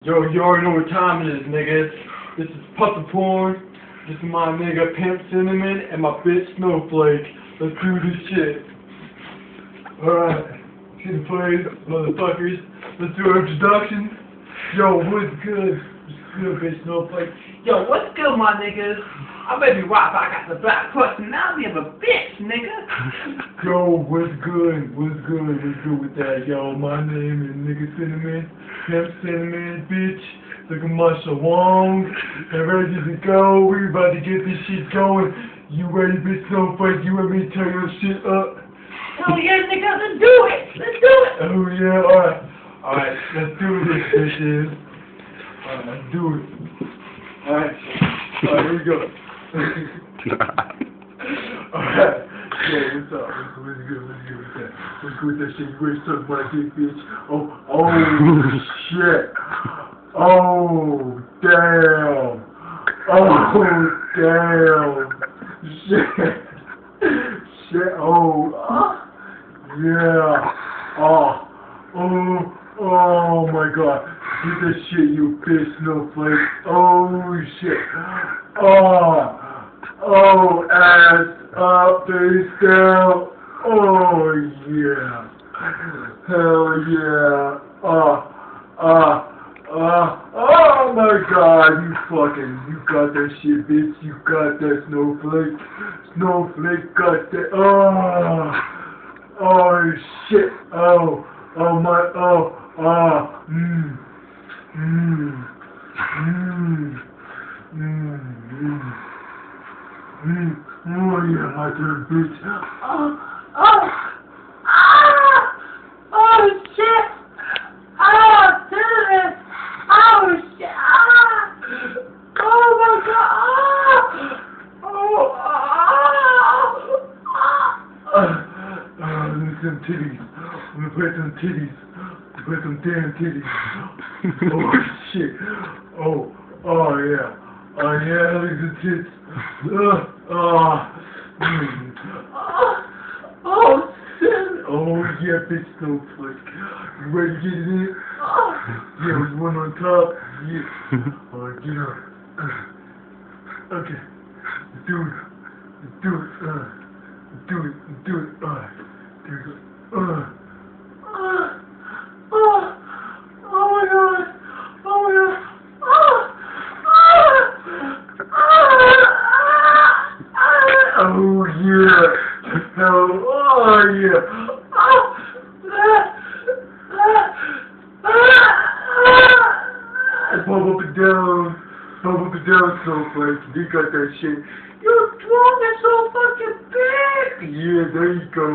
Yo, you already know what time it is, nigga. This is Puppet Porn. This is my nigga Pimp Cinnamon and my bitch Snowflake. Let's do this shit. Alright. See the plays, motherfuckers. Let's do our introductions. Yo, what's good? What's good, bitch Snowflake? Yo, what's good, my niggas? I better be right, but I got the black personality of a bitch, nigga. Yo, what's good? What's good? What's good with that? Yo, my name is nigga Cinnamon. Pimp Cinnamon, bitch. Look at my Wong. And ready to go. We about to get this shit going. You ready, bitch Snowflake? You want me to turn your shit up? Hell yeah, nigga, let's do it. Let's do it. Oh yeah, alright. Alright, let's do this, bitches. Alright, let's do it. Alright. Alright, here we go. Alright. Yo, what's up? What's good? What's good with that? What's good with that shit? You ready to talk about this, bitch? Oh, shit. Oh, damn. Oh, damn. Shit. Shit. Oh, yeah. Oh my god. Get that shit, you bitch Snowflake. Oh, shit. Oh, ass up, face down. Oh, yeah. Hell yeah. Oh my god, you got that shit, bitch. You got that Snowflake. Snowflake got that. Oh, shit. Oh yeah, my turn, bitch. Oh, shit. Oh, dude. Oh, shit. Oh, my God. Look at them titties. I'm gonna play some titties. Play some damn titties. Oh, shit. Oh, yeah. Oh, yeah, look at the tits. Oh, shit. Oh, yeah, bitch Snowflake. You ready to get it in? Yeah, there's one on top. Yeah. Alright, get up. Okay. Let's do it. Let's do it. Let's do it. Let's do it. Alright. There we go. Oh my god. Oh my god. Oh yeah. Oh yeah. Pump up and down. Pump up and down, Snowflake. You got that shit. You're strong and so fucking big. Yeah, there you go.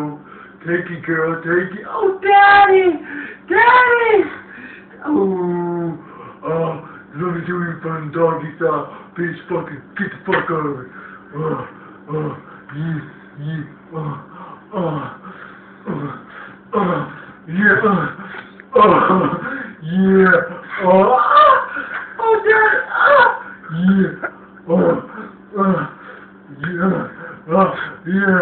Take it, girl. Take it. Oh, daddy. Daddy. Oh, let me do you from doggy style. Bitch, fucking get the fuck out of it. Yeah, Oh, daddy. yeah, yeah,